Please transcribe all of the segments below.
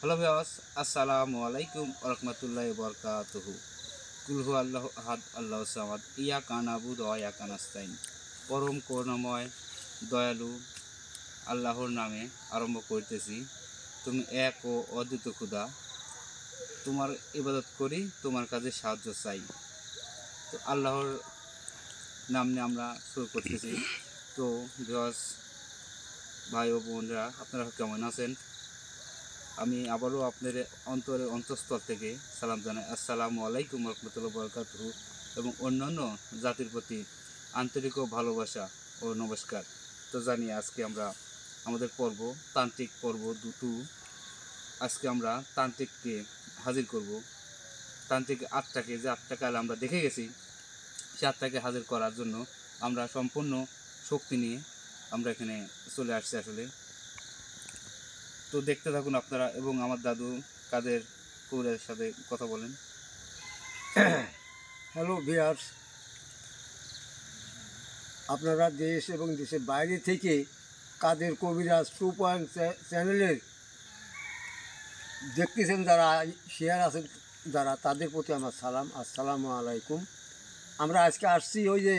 Hello viewers, আসসালামু আলাইকুম ওয়া রাহমাতুল্লাহি ওয়া বারাকাতুহু। কুল হুয়াল্লাহু আহাদ, আল্লাহুস সামাদ, ইয়াকা নাবুদু ওয়া ইয়াকা নাস্তাইন। পরম করুণাময় দয়ালু আল্লাহর নামে আরম্ভ করিতেছি। তুমি এক ও অদ্বিতীয় খোদা, তোমার ইবাদত করি, তোমার কাছে সাহায্য চাই। তো আল্লাহর নাম নিয়ে আমরা শুরু করতেছি। তো ভিউয়ার্স, ভাই ও বোনরা, আপনারা কেমন আছেন? আমি আবারও আপনাদের অন্তঃস্থল থেকে সালাম জানাই। আসসালামু আলাইকুম রহমতুল্লাহ বরকাতুহু এবং অন্যান্য জাতির প্রতি আন্তরিক ও ভালোবাসা ও নমস্কার তো জানিয়ে আজকে আমরা আমাদের পর্ব তান্ত্রিক পর্ব দুটো আজকে আমরা তান্ত্রিককে হাজির করব। তান্ত্রিক আত্মাকে, যে আত্মাকে আমরা দেখে গেছি, সে আত্মাকে হাজির করার জন্য আমরা সম্পূর্ণ শক্তি নিয়ে আমরা এখানে চলে আসছি আসলে। তো দেখতে থাকুন আপনারা এবং আমার দাদু কাদের কবিরাজের সাথে কথা বলেন। হ্যালো ভিউয়ার্স, আপনারা দেশ এবং দেশের বাইরে থেকে কাদের কবিরাজ 2 চ্যানেলের দেখতেছেন যারা, শেয়ার আছেন যারা, তাদের প্রতি আমার সালাম, আসসালামু আলাইকুম। আমরা আজকে আসছি ওই যে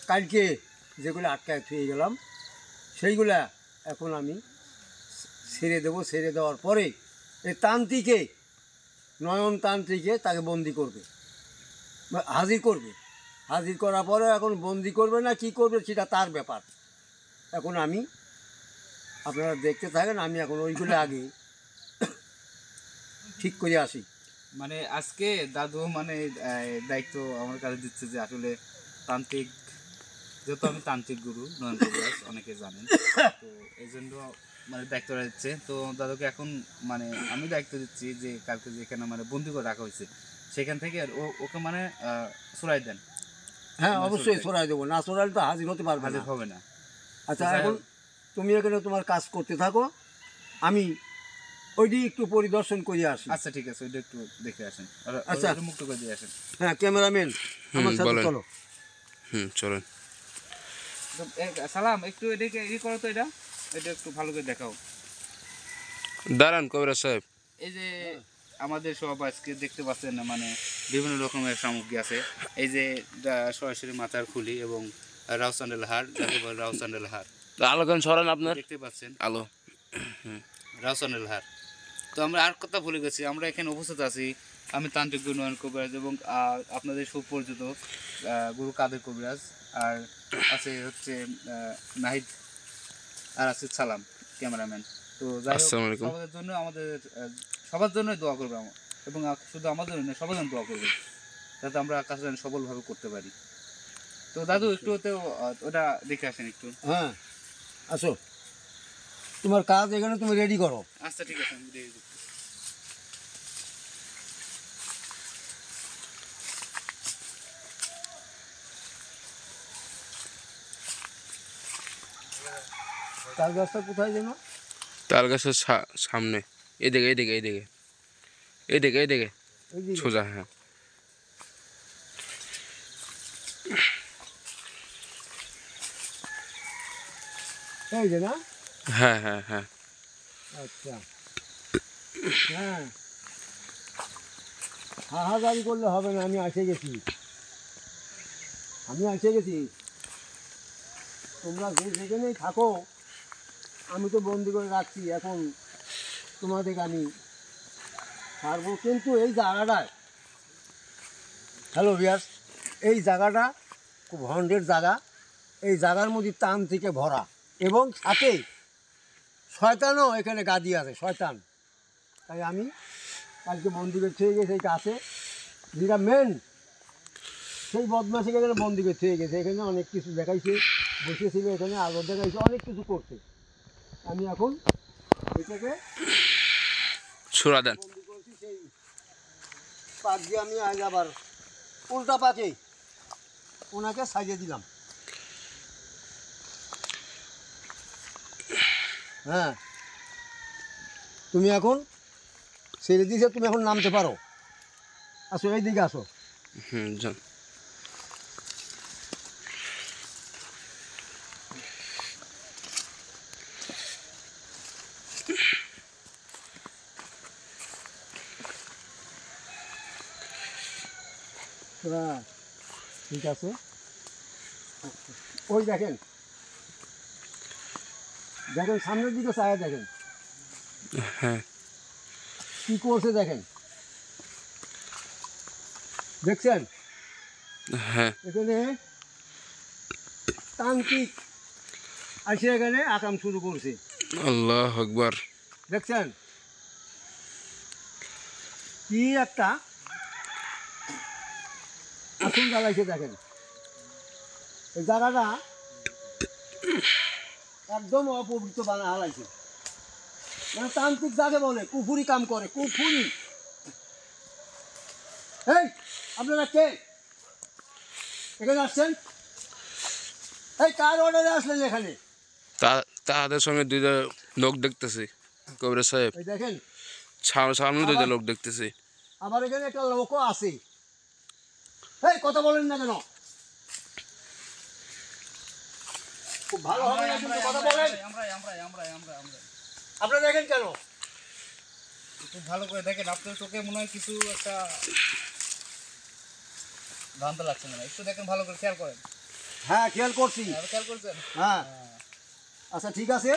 কালকে যেগুলো আটকায় থুয়ে গেলাম সেইগুলা এখন আমি ছেড়ে দেবো। ছেড়ে দেওয়ার পরে এই তান্ত্রিকে, নয়নতান্ত্রিকে তাকে বন্দি করবে, হাজির করবে। হাজির করার পরে এখন বন্দি করবে না কি করবে সেটা তার ব্যাপার। এখন আমি, আপনারা দেখতে থাকেন, আমি এখন ওইগুলো আগে ঠিক করে আসি। মানে আজকে দাদু দায়িত্ব আমার কাছে দিচ্ছে যে আসলে তান্ত্রিক, যেহেতু আমি তান্ত্রিক গুরু নয়ন কবিরাজ অনেকে জানেন, তো এই জন্য দায়িত্বটা দিচ্ছে। তো দাদুকে এখন আমি দায়িত্ব দিচ্ছি যে কালকে যেখানে বন্দি করে রাখা হয়েছে সেখান থেকে ওকে সরাই দেন। হ্যাঁ, অবশ্যই সরাই দেবো, না সরাইলে তো হাজির হতে পারবে, হাজির হবে না। আচ্ছা, এখন তুমি এখানে তোমার কাজ করতে থাকো, আমি ওইটি একটু পরিদর্শন করে আসি। আচ্ছা ঠিক আছে, ওইটা একটু দেখে আসেন। আচ্ছা, মুক্ত করে দিয়ে আসেন। হ্যাঁ, ক্যামেরাম্যান আমার সাথে চলো। চলেন। সালাম, একটু এটাকে করো তো, এটা একটু ভালো করে দেখাও। দাঁড়ান কবিরাজ সাহেব। এই যে আমাদের সব আজকে দেখতে পাচ্ছেন, বিভিন্ন রকমের সামগ্রী আছে। এই যে সরাসরি মাথার খুলি এবং রাউসান্ডেল হার, যাকে বলে রাউসান্ডেল হার। আলো কেন সরান, আপনার দেখতে পাচ্ছেন আলো। রাউসান্ডেল হার। তো আমরা আর কথা ভুলে গেছি, আমরা এখানে উপস্থিত আছি, আমি তান্ত্রিক গুরু নয়ন কবিরাজ এবং আপনাদের সুপরিচিত গুরু কাদের কবিরাজ, আর আছে হচ্ছে নাহিদ, আর আছে সালাম ক্যামেরাম্যান। তো যাই হোক, সবার জন্য সবার জন্যই দোয়া করবে এবং শুধু আমাদের নয়, সবার জন্য দোয়া করবে যাতে আমরা কাজটা সফলভাবে করতে পারি। তো দাদু একটু ওটা দেখে আসেন একটু। হ্যাঁ, আসো, তোমার কাজ এখানে তুমি রেডি করো। আচ্ছা ঠিক আছে, আমি দিয়ে দিচ্ছি। তাল গাছটা কোথায় যেন? তাল গাছের সামনে, এদিকে এদিকে এদিকে এদিকে এদিকে সোজা। হ্যাঁ, এই যে না? হ্যাঁ হ্যাঁ হ্যাঁ। আচ্ছা, হ্যাঁ, হাহাকারি করলে হবে না, আমি এসে গেছি, আমি এসে গেছি। তোমরা যে যেখানেই থাকো, আমি তো বন্দি করে রাখছি, এখন তোমাদেরকে আমি ছাড়বো। কিন্তু এই জায়গাটায়, হ্যালো ভিউয়ার্স, এই জায়গাটা খুব হন্ডের জায়গা। এই জায়গার মধ্যে টান থেকে ভরা এবং সাথে শয়তানও এখানে গাদি আছে, শয়তান। তাই আমি কালকে বন্দি করে থুয়ে গেছে, এইটা আছে যেটা মেন, সেই বদমাসিকে এখানে বন্দি করে থুয়ে গেছে। এখানে অনেক কিছু দেখাইছে, বসেছিল এখানে, আলো দেখাইছে, অনেক কিছু করছে। আমি এখন এটাকে ছোড়া দেন। বন্দি করছি, সেই পাক দিয়ে আমি আজ আবার উল্টা পাকে ওনাকে সাজিয়ে দিলাম। হ্যাঁ, তুমি এখন ছেড়ে দিয়েছে, তুমি এখন নামতে পারো। আসো, এই দিকে আসো। যান। হ্যাঁ ঠিক আছে। ওই দেখেন দেখেন সামনের দিকে চায় দেখেন হ্যাঁ কি করছে দেখেন, দেখছেন হ্যাঁ এখানে তান্ত্রিক আসে এখানে আকাম শুরু করছে, আল্লাহ আকবার। দেখছেন কি একটা আসুন জ্বালাইছে দেখেন। এই জায়গাটা একদম অপবিত্র বানা হারাইছে, মানে তান্ত্রিক যাকে বলে কুফুরি কাম করে, কুফুরি। এই আপনারা কে এখানে আসছেন? এই কার অর্ডারে আসলেন এখানে? তাদের সঙ্গে দুইটা লোক দেখতেছি কবির সাহেব, এই দেখেন সামনে দুইটা লোক দেখতেছি। আবার এখানে একটা লোকও আছে। এই কথা বলেন না কেন? খুব ভালো হবে না কিন্তু কথা বলেন। আপনারা দেখেন কেন? খুব ভালো করে দেখেন, আপনার চোখে মনে হয় কিছু একটা ভ্রান্ত লাগছে না, একটু দেখেন ভালো করে, খেয়াল করেন। হ্যাঁ খেয়াল করছি। খেয়াল করছেন? হ্যাঁ আচ্ছা ঠিক আছে,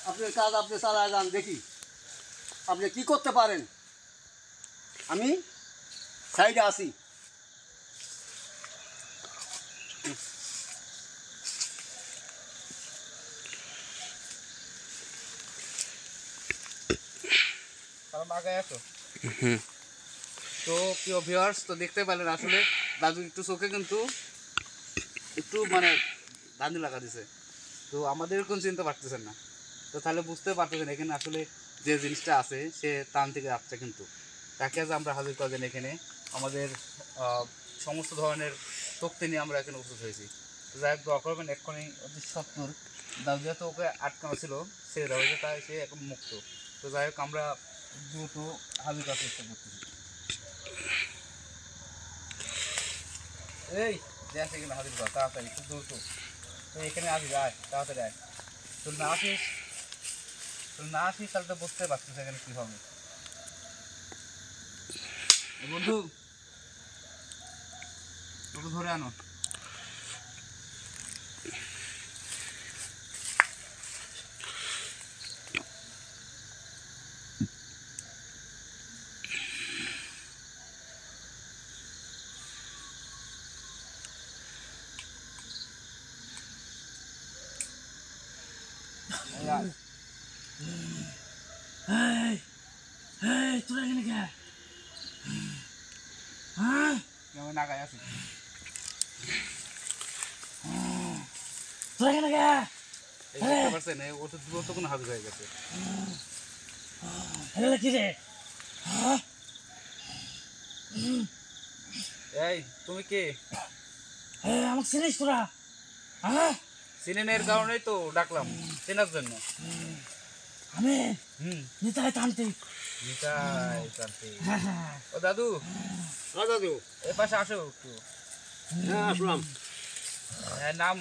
আপনার কাজ আপনি চালায় যান, দেখি আপনি কি করতে পারেন। আমি সাইডে আসি। কারণ আগে আসো। হুম তো প্রিয় ভিউয়ার্স, তো দেখতে পেলেন আসলে দাদু একটু চোখে কিন্তু একটু মানে ধাঁধি লাগা দিছে, তো আমাদের এরকম চিনতে পারতেছেন না, তো তাহলে বুঝতে পারতেছেন এখানে আসলে যে জিনিসটা আছে সে টান থেকে আসছে, কিন্তু তাকে আজ আমরা হাজির করেন এখানে আমাদের সমস্ত ধরনের শক্তি নিয়ে আমরা এখানে উপস্থিত হয়েছি। তো যাই হোক দোয়া করবেন, এক্ষুনি অতি সত্তর দাদু যেহেতু ওকে আটকানো ছিল সে দাদু তাই সে এখন মুক্ত। তো যাই হোক আমরা দ্রুত হাজির করার চেষ্টা করতেছি। এই যে আছে এখানে হাজির কর তাড়াতাড়ি, খুব দ্রুত। তো এখানে আসিস, আয় তাড়াতাড়ি আয়। তুই না আসিস তাহলে তো বুঝতে পারছিস এখানে কী হবে। বন্ধু ওকে ধরে আনো। এই আয়। তোরা এখানে কে? কেমন নাগায় আছিস? তোরা এখানে কে? এই দেখতে পাচ্ছেন ও তো দূরত্ব কোনো হাজির হয়ে গেছে। এগুলো কি রে? এই তুমি কে? আমাকে চিনিস তোরা? সিনেনের কারণেই তো ডাকলাম, চেনার জন্য। আমি হুম নিতাই তান্ত্রিক। নিতাই তান্ত্রিক। ও দাদু, হ্যাঁ দাদু। এ পাশে আসো একটু। হ্যাঁ আসলাম। হ্যাঁ, নাম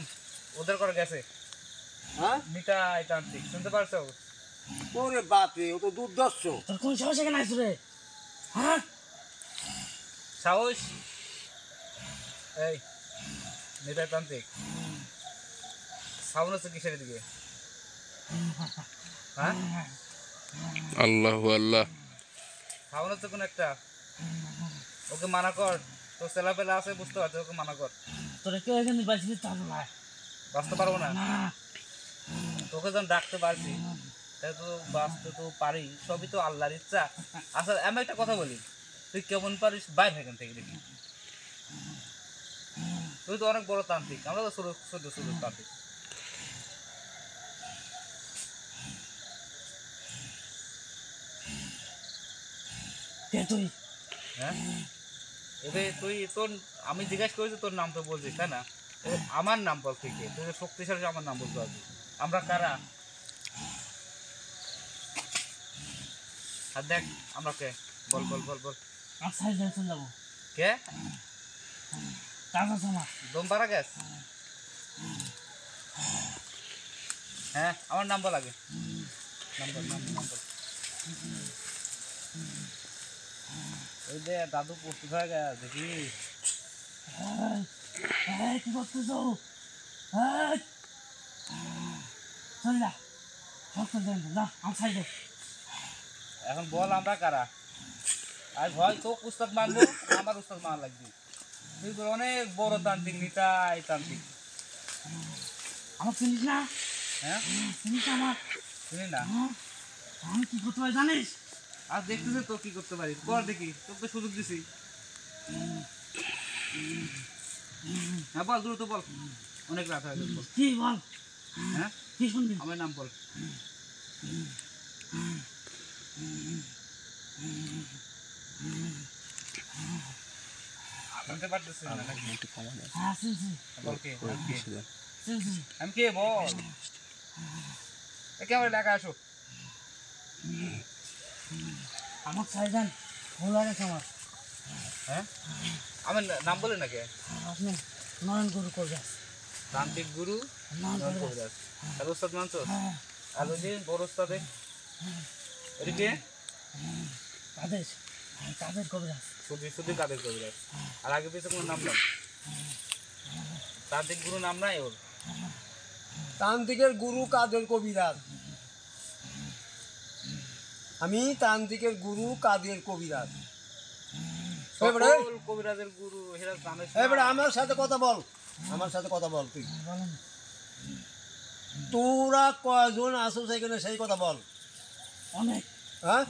উদ্ধার করে গেছে হ্যাঁ নিতাই তান্ত্রিক, শুনতে পারছো? ওরে বাপরে, ও তো দুর্দর্শ। তোর কোন সাহস এখানে আসছে রে? হ্যাঁ সাহস? এই নিতাই তান্ত্রিক সাউন্ড হচ্ছে কিসের দিকে? হ্যাঁ আল্লাহ আল্লাহ। সাউন্ড হচ্ছে কোন একটা, ওকে মানা কর। তো ছেলেপেলা আছে বুঝতে পারছো, ওকে মানা কর। তোরা কেউ এখানে বাঁচবি তা না। বাঁচতে পারবো না, তোকে যখন ডাকতে পারছি তাই তো বাঁচতে তো পারি, সবই তো আল্লাহর ইচ্ছা। আচ্ছা আমি একটা কথা বলি, তুই কেমন পারিস বাইরে এখান থেকে দেখি। তুই তো অনেক বড় তান্ত্রিক, আমরা তো ছোট ছোট ছোট তান্ত্রিক। কে তুই? হ্যাঁ এবার তুই তোর, আমি জিজ্ঞাসা করেছি তোর নাম তো বলছিস তাই না? আমার নাম বল, তুই কে? তুই শক্তিশালী আমার নাম বলতে পারবি। আমরা কারা? আর দেখ আমরা কে, বল বল বল বল। আচ্ছা যাচ্ছেন যাবো। কে? কাজ আছে আমার। দম পারা গ্যাস? হ্যাঁ আমার নাম বল আগে, নাম বল, নাম বল। ওই যে দাদু প্রস্তুত হয়ে গেছে দেখি। কি করতেছো? চল যা, না আমার সাইডে। এখন বল আমরা কারা? আর ভয় তো উস্তাদ মানবো, আমার উস্তাদ মান লাগবে। তুই তো অনেক বড় তান্ত্রিক, নিতাই তান্ত্রিক। আমার চিনিস না? হ্যাঁ চিনিস আমার? শুনি না। আমি কি করতে পারি জানিস? আর দেখতেছি তো কি করতে পারি, কর দেখি, তোর তো সুযোগ দিছি। হ্যাঁ বল, দ্রুত বল, অনেক রাত হয়ে গেছে। কি বল? হ্যাঁ কি শুনবি? আমার নাম বল। শুনতে পারতেছি না নাকি? হ্যাঁ শুনছি। বল কে? আমি কে? শুনছি। আমি কে বল? একে আমার এলাকায় আসো। আমার সাইডান ভুল হয়ে গেছে আমার। হ্যাঁ আমার নাম বলে নাকি? আপনি নয়ন গুরু করবে। তান্ত্রিক গুরু নয়ন কবিরাজ। আর ওস্তাদ মানছো? আর ওই যে বড় ওস্তাদে এটা কে? কাদের? কাদের কবিরাজ? শুধু শুধু কাদের কবিরাজ। আর আগে পিছনে কোনো নাম নাই? তান্ত্রিক গুরু নাম নাই ওর? তান্ত্রিকের গুরু কাদের কবিরাজ। আমি তান্ত্রিকের গুরু কাদের কবিরাজ। সকল কবিরাজের গুরু হেরা জানে। এবারে আমার সাথে কথা বল, আমার সাথে কথা বল। তুই তোরা কয়জন আসো সেখানে সেই কথা বল। অনেক। হ্যাঁ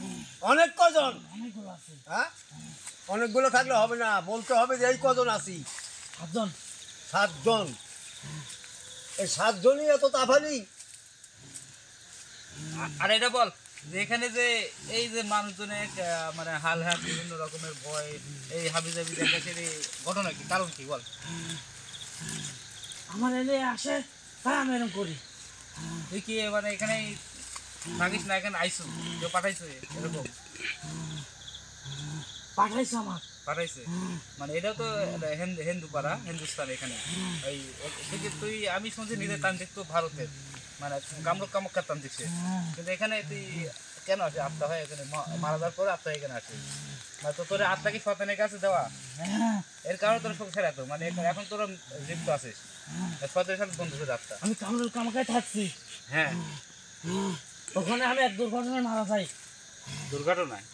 অনেক কজন? অনেকগুলো আছে। হ্যাঁ অনেকগুলো থাকলে হবে না, বলতে হবে যে এই কজন আছি। 7 জন। 7 জন? এই 7 জনই এত তাফালি? আর এটা বল যে এখানে যে এই যে মানুষজনের মানে হাল হাল বিভিন্ন রকমের ভয়, এই হাবিজাবি দেখাচ্ছে, ঘটনা কি, কারণ কি বল? আমার এলে আসে তাই আমি এরকম করি। তুই কি মানে এখানে থাকিস না, এখানে আইসো, কেউ পাঠাইছে এরকম? পাঠাইছে আমার। পাঠাইছে মানে এটাও তো হিন্দু পাড়া, হিন্দুস্তান এখানে। এই তুই আমি শুনছি নিজের তান্ত্রিক তো ভারতের, মানে কামরূপ কামাখ্যার তান্ত্রিক সে, কিন্তু এখানে তুই কেন আসে? আত্মা হয় এখানে মারা যাওয়ার পরে আত্মা এখানে আসে, মানে তো তোর আত্মা কি শয়তানের কাছে দেওয়া? এর কারণে তোর সংসার এত, মানে এখন তোর লিপ্ত আছিস শয়তানের সাথে বন্ধু হয়ে আত্মা। আমি কামরুল কামাখ্যায় থাকছি। হ্যাঁ ওখানে আমি এক দুর্ঘটনায় মারা যাই। দুর্ঘটনায়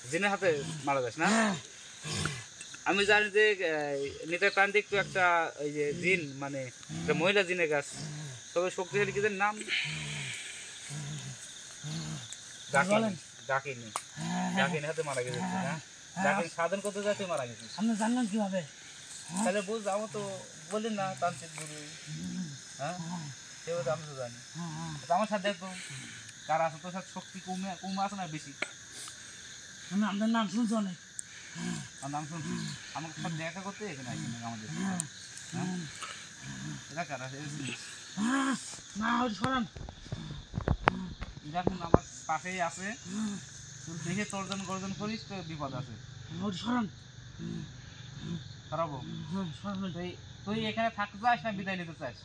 জিনের হাতে মারা যাস না? আমি জানি যে নেতা তান্ত্রিক তো একটা ওই যে জিন, মানে একটা মহিলা জিনের গাছ, তবে শক্তিশালী কি নাম ডাকিনি, ডাকিনি হাতে মারা গেছে। হ্যাঁ ডাকিনি সাধন করতে যাতে মারা গেছে। আপনি জানলেন কিভাবে? তাহলে বুঝ, আমার তো বললেন না তান্ত্রিক গুরু। হ্যাঁ সেভাবে আমি তো জানি। আমার সাথে দেখো কার আছে, তোর সাথে শক্তি কমে কমে আছে না বেশি? আমি আপনার নাম শুনছি অনেক। আমার নাম শুনছি, আমাকে সব দেখা করতে এখানে আসেন আমাদের। হ্যাঁ এটা কারা? না ওই সরান। দেখুন আমার পাশেই আছে, তুই দেখে তর্জন গর্জন করিস তো বিপদ আছে। ওই সরান। খারাপো সরান। তুই তুই এখানে থাকতে চাস না বিদায় নিতে চাস?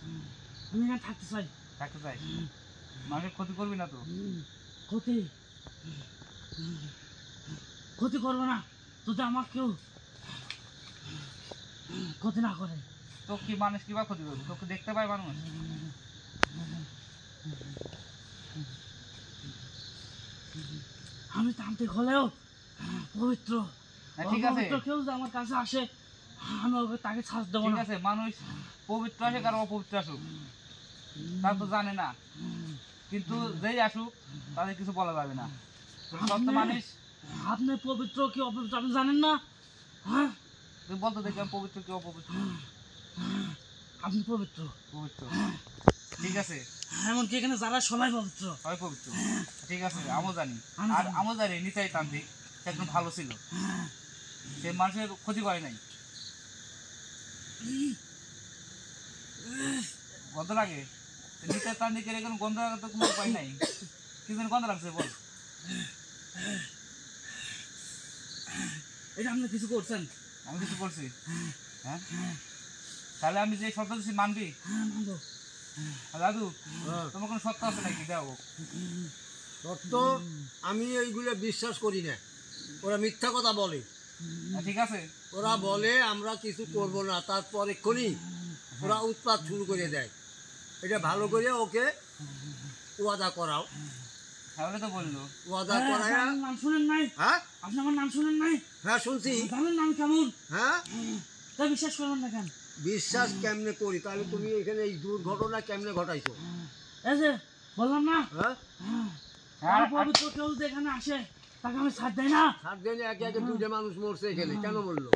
আমি এখানে থাকতে চাই। থাকতে চাস? মানুষের ক্ষতি করবি না তো? ক্ষতি ক্ষতি করবো না যদি আমার কেউ ক্ষতি না করে। তো কি মানুষ কিবা ক্ষতি করবে? তোকে দেখতে পায় মানুষ? আমি তান্ত্রিক হলেও পবিত্র। ঠিক আছে, পবিত্র কেউ যদি আমার কাছে আসে আমি ওকে তাকে ছাড় দেবো ঠিক না। আছে, মানুষ পবিত্র আসুক আর অপবিত্র আসুক তা তো জানে না, কিন্তু যেই আসুক তাদের কিছু বলা যাবে না। সত্য মানুষ। আপনি পবিত্র কি অপবিত্র আপনি জানেন না? হ্যাঁ তুই বলতো দেখলাম পবিত্র কি অপবিত্র? আপনি পবিত্র। পবিত্র ঠিক আছে, এমনকি এখানে যারা সবাই পবিত্র। হয় পবিত্র ঠিক আছে, আমিও জানি। আর আমিও জানি নিতাই তান্ত্রিক সে একদম ভালো ছিল, সে মানুষের ক্ষতি করে নাই। গন্ধ লাগে নিতাই তান্ত্রিকের, এখন গন্ধ লাগার তো কোনো উপায় নাই। কি যেন গন্ধ লাগছে বল? এটা আপনি কিছু করছেন? আমি কিছু করছি? হ্যাঁ তাহলে আমি যে শর্ত দিচ্ছি মানবি? দাদু তোমার কোনো সত্য আছে নাকি? দাও সত্য আমি এইগুলো বিশ্বাস করি না, ওরা মিথ্যা কথা বলে। ঠিক আছে ওরা বলে আমরা কিছু করব না, তারপর এক্ষুনি ওরা উৎপাত শুরু করে দেয়। এটা ভালো করে ওকে ওয়াদা করাও, তাহলে তো বললো ওয়াদা করায়। নাম শুনেন নাই? হ্যাঁ আপনি আমার নাম শুনেন নাই? হ্যাঁ শুনছি। জানেন নাম কেমন? হ্যাঁ তা বিশ্বাস করবেন না কেন? বিশ্বাস কেমনে করি? তাহলে তুমি এখানে এই দুর্ঘটনা কেমনে ঘটাইছো? এই যে বললাম না, হ্যাঁ আর পবিত্র কেউ যদি এখানে আসে তাকে আমি ছাড় দেয় না। সাত দিনে একে একে দুইটা মানুষ মরছে এখানে, কেন বললো?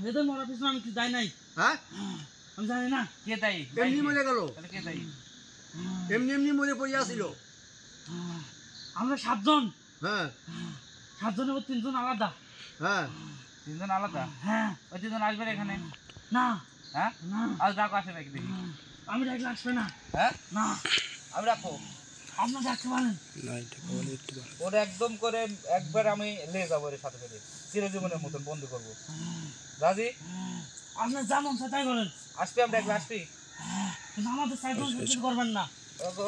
এদের মরার পিছনে আমি কি যাই নাই? হ্যাঁ আমি জানি না। কে তাই এমনি মরে গেল, তাহলে কে তাই এমনি এমনি মরে পড়িয়া ছিল। আমরা 7 জন, হ্যাঁ 7 জনের মধ্যে 3 জন আলাদা। হ্যাঁ তিনজন আলাদা? হ্যাঁ ওই তিনজন আসবে এখানে? না হ্যাঁ না, আজ ডাকো আসে নাকি দেখি? আমি ডাকলে আসবে না। হ্যাঁ না, আমি রাখো আপনার ডাকতে পারেন। না এটা বলে একটু বলে। ওরা একদম করে একবার আমি নিয়ে যাবো এর সাথে করে চিরজীবনের মতন বন্ধু করবো। রাজি? আপনার যেমন তাই বলেন, আসবি? আমরা একবার আসবি? কিন্তু আমাদের 4 জন কিছু করবেন না।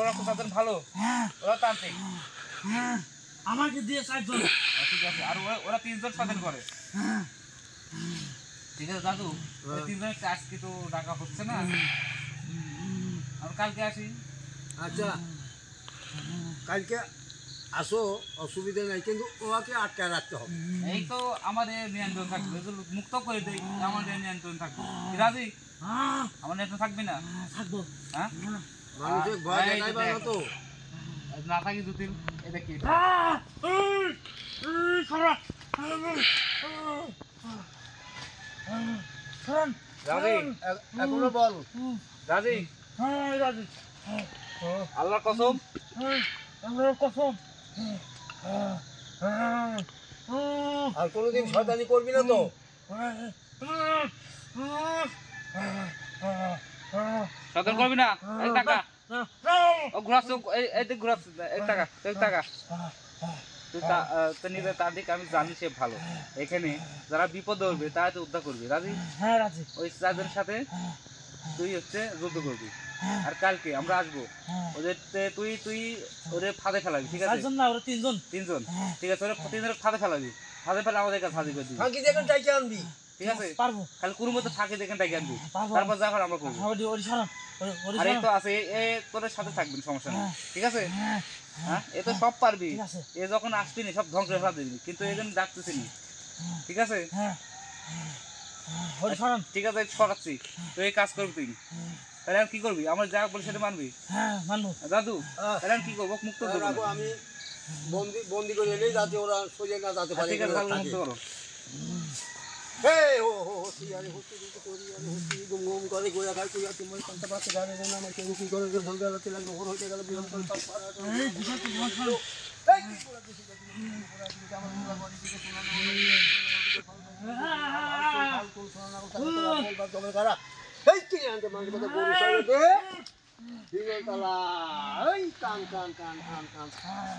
ওরা তো তাদের ভালো, হ্যাঁ ওরা তান্ত্রিক। হ্যাঁ, আমাকে দিয়ে 4 জন। ঠিক আছে, আর ওরা 3 জন স্বাধীন করে। হ্যাঁ ঠিক আছে দাদু, ওই 3 জনের কাজ কি তো ডাকা হচ্ছে না? আমি কালকে আসি। আচ্ছা কালকে আসো, অসুবিধা নাই, কিন্তু ওকে আটকায় রাখতে হবে। এই তো আমাদের নিয়ন্ত্রণ থাকবে, এগুলো মুক্ত করে দেই, আমাদের নিয়ন্ত্রণ থাকবে। কি রাজি? হ্যাঁ আমার নিয়ন্ত্রণ থাকবি না? থাকবো। হ্যাঁ মানুষের ভয় এই যে দেখাইবা না দেখ। তো। না থাকি জুতিল, এটা কি? রাজি? এখনো বল। রাজি? আল্লাহর কসম। কসম। আর কোনোদিন শয়তানি করবি না তো? সতর্ক করবি না? এই টাকা ও ঘুরাচ্ছে, এই দিক ঘুরাচ্ছে, এই টাকা, এই টাকা। তুই নিজের তান্ত্রিক, আমি জানি সে ভালো। এখানে যারা বিপদ হবে তারা তো উদ্ধার করবি। রাজি? হ্যাঁ রাজি। ওই 4 জনের সাথে তুই হচ্ছে যুদ্ধ করবি। আর কালকে আমরা আসবো, ওদের তুই তুই ওদের ফাঁদে ফেলাবি। ঠিক আছে? 4 জন না, ওরা 3 জন। 3 জন, ঠিক আছে, ওরা 3 জনের ফাঁদে ফেলাবি। ফাঁদে ফেলে আমাদের কাছে হাজির করে দিবি। ফাঁকি দেখেন টাইকে আনবি। ঠিক আছে? পারবো। খালি কুরুর মধ্যে থাকে দেখেন তাই আনবি, পারবো। তারপর যা কর আমরা করবো। ওরি সরান, ওরি আর এই সরান। তো আছে, এ তোদের সাথে থাকবেন, সমস্যা নেই। ঠিক আছে? হ্যাঁ হ্যাঁ, এ তো সব পারবি। ঠিক আছে। এ যখন আসবি নি সব ধ্বংস করে ফেলা দিবি, কিন্তু এই জন্য ডাকতেছি নি। ঠিক আছে? হ্যাঁ ওরি সরান। ঠিক আছে, সরাচ্ছি। তুই এই কাজ করবি তুই। তাহলে আর কি করবি? আমার যা বলি সেটা মানবি? হ্যাঁ মানবো। দাদু, তাহলে আমি কি করবো? মুক্ত করবো। রাখো, আমি বন্দি বন্দি করে এলেই যাতে ওরা সোজা না যেতে পারে। ঠিক আছে, তাহলে মুক্ত করো। এই হো হো হো আরে হচ্ছে কিছু করি, আরে হচ্ছে গুম গুম করে গোয়া খাই কইয়া তুমি কান্তা পাতে গানে না আমার কেউ কি করে সন্ধ্যা রাতে লাগলো ওর হইতে গেল বিলম্ব করে তার পাড়া এই বিষয় তো তোমার সরান। এই কি করে দিছি পুরা দিকে আমার পুরা বডি দিকে শোনানো কোন শোনানো কথা বলবা তোমার গারা। এই কি আনতে মানে কথা গরু সাইরে দে দিগল তালা। এই কান কান কান কান কান। হ্যাঁ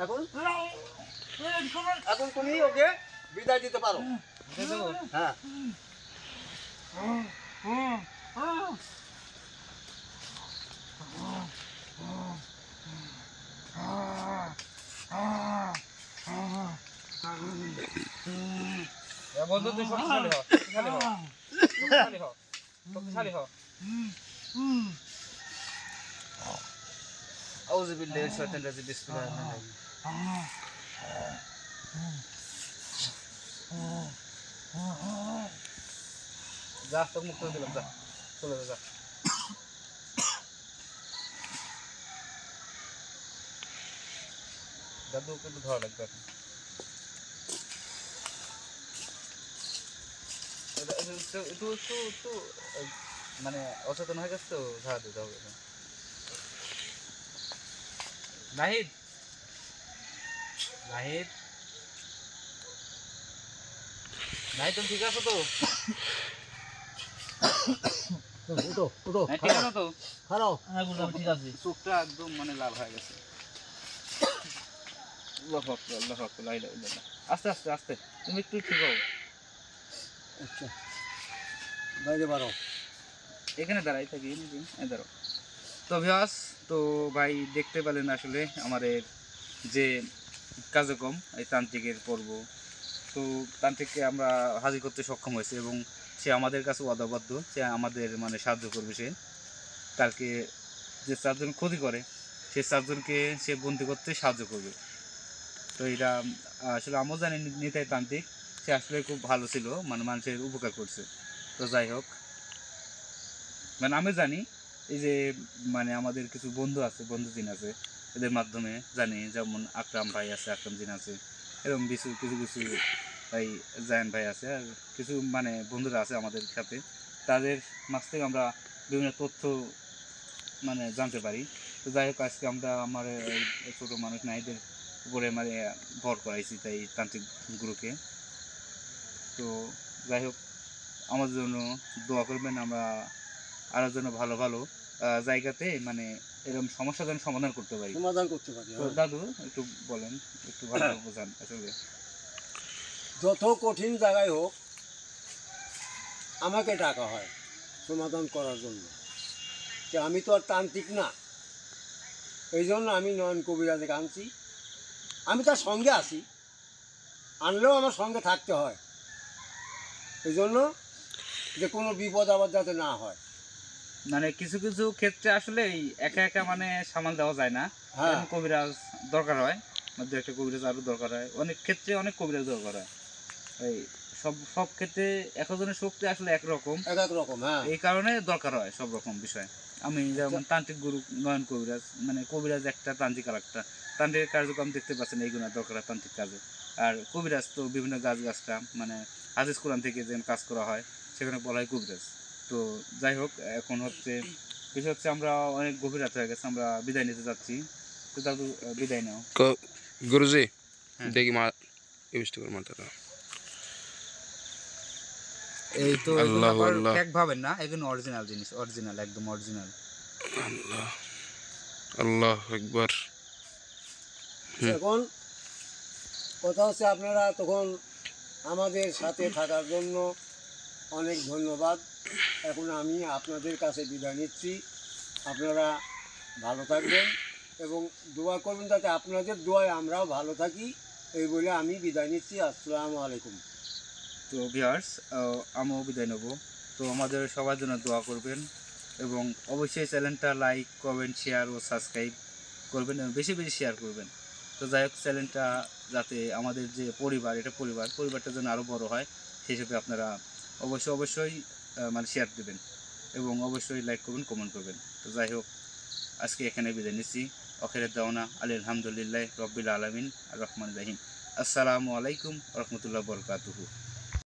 এখন এখন তুমি ওকে বিদায় দিতে পারো। দিয়ে দেবো? হ্যাঁ বন্ধু, তুই শক্তিশালী হ, শক্তিশালী হ, শক্তিশালী হ, শক্তিশালী হ। আউযু বিল্লাহি মিনাশ শাইতানির রাজিম, বিসমিল্লাহির রহমানির রহিম। যা, তোকে মুক্ত করে দিলাম, যা, চলে যা, যা। দাদু, ওকে একটু ধরা লাগবে এখন। একটু একটু একটু মানে অচেতন হয়ে গেছে তো, ধরা দিতে হবে। নাহিদ, নাহিদ, নাহিদ, তুমি ঠিক আছো তো? উঠো উঠো হ্যাঁ, ঠিক আছো তো? খারাও। হ্যাঁ বললাম ঠিক আছে। চোখটা একদম মানে লাল হয়ে গেছে। আল্লাহু আকবার, আল্লাহু আকবার, লা ইলাহা ইল্লাল্লাহ। আস্তে আস্তে আস্তে, তুমি একটু ঠিক হও। আচ্ছা বাইরে বাড়াও। এখানে দাঁড়াই থাকি, দাঁড়াও। তো ভিউয়ার্স, তো ভাই দেখতে পেলেন আসলে আমাদের যে কার্যক্রম এই তান্ত্রিকের পর্ব, তো তান্ত্রিককে আমরা হাজির করতে সক্ষম হয়েছে এবং সে আমাদের কাছে ওয়াদাবদ্ধ, সে আমাদের মানে সাহায্য করবে। সে কালকে যে চারজন ক্ষতি করে সে চারজনকে সে বন্দি করতে সাহায্য করবে। তো এটা আসলে আমিও জানি নিতাই তান্ত্রিক সে আসলে খুব ভালো ছিল, মানে মানুষের উপকার করছে। তো যাই হোক, মানে আমি জানি এই যে মানে আমাদের কিছু বন্ধু আছে, বন্ধু জিন আছে, এদের মাধ্যমে জানি, যেমন আকরাম ভাই আছে, আকরাম জিন আছে, এরকম কিছু কিছু কিছু ভাই, জায়ান ভাই আছে, আর কিছু মানে বন্ধুরা আছে আমাদের সাথে, তাদের মাঝ থেকে আমরা বিভিন্ন তথ্য মানে জানতে পারি। তো যাই হোক, আজকে আমরা আমার এই ছোটো মানুষ নাইদের উপরে মানে ভর করাইছি তাই তান্ত্রিক গুরুকে। তো যাই হোক, আমাদের জন্য দোয়া করবেন, আমরা আরও যেন ভালো ভালো জায়গাতে মানে এরকম সমস্যা যেন সমাধান করতে পারি। সমাধান করতে পারি। তো দাদু একটু বলেন, একটু ভালো বোঝান আসলে। যত কঠিন জায়গায় হোক আমাকে ডাকা হয় সমাধান করার জন্য, যে আমি তো আর তান্ত্রিক না, এই জন্য আমি নয়ন কবিরাজকে আনছি। আমি তার সঙ্গে আছি, আনলেও আমার সঙ্গে থাকতে হয়, এই জন্য যে কোনো বিপদ আবার যাতে না হয়। মানে কিছু কিছু ক্ষেত্রে আসলে এই একা একা মানে সামাল দেওয়া যায় না, হ্যাঁ। এরকম কবিরাজ দরকার হয়, মধ্যে একটা কবিরাজ আরও দরকার হয়, অনেক ক্ষেত্রে অনেক কবিরাজ দরকার হয়। এই সব সব ক্ষেত্রে একজনের শক্তি আসলে একরকম, এক এক রকম। হ্যাঁ, এই কারণে দরকার হয় সব রকম বিষয়। আমি যেমন তান্ত্রিক গুরু নয়ন কবিরাজ, মানে কবিরাজ একটা, তান্ত্রিক আর একটা। তান্ত্রিকের কার্যক্রম দেখতে পাচ্ছেন, এইগুলো দরকার হয় তান্ত্রিক কাজে। আর কবিরাজ তো বিভিন্ন গাছটা মানে হাদিস কোরআন থেকে যে কাজ করা হয় সেখানে বলা হয় কবিরাজ। তো যাই হোক, এখন হচ্ছে বিষয় হচ্ছে আমরা অনেক গভীর রাত হয়ে গেছে, আমরা বিদায় নিতে যাচ্ছি। তো দাদু বিদায় নাও। গুরুজি হ্যাঁ। দেখি মা ইউজটা করে মাথাটা। এই তো এগুলো আল্লাহ আবার আল্লাহ ফেক ভাবেন না, এগুলো অরিজিনাল জিনিস, অরিজিনাল, একদম অরিজিনাল। আল্লাহ আল্লাহ একবার। এখন কথা হচ্ছে আপনারা তখন আমাদের সাথে থাকার জন্য অনেক ধন্যবাদ। এখন আমি আপনাদের কাছে বিদায় নিচ্ছি। আপনারা ভালো থাকবেন এবং দোয়া করবেন যাতে আপনাদের দোয়ায় আমরাও ভালো থাকি, এই বলে আমি বিদায় নিচ্ছি। আসসালামু আলাইকুম। তো ভিউয়ার্স, আমিও বিদায় নেব। তো আমাদের সবার জন্য দোয়া করবেন এবং অবশ্যই চ্যানেলটা লাইক, কমেন্ট, শেয়ার ও সাবস্ক্রাইব করবেন এবং বেশি বেশি শেয়ার করবেন। তো যাই হোক, চ্যানেলটা যাতে আমাদের যে পরিবার, এটা পরিবারটা যেন আরও বড় হয় সেই হিসেবে আপনারা অবশ্যই মানে শেয়ার দেবেন এবং অবশ্যই লাইক করবেন, কমেন্ট করবেন। তো যাই হোক, আজকে এখানে বিদায় নিচ্ছি। আখিরাত দাওয়ানা আলহামদুলিল্লাহ রব্বিল আলামিন আর রহমান রাহিম। আসসালামু আলাইকুম রহমতুল্লাহ বরকাতুহু।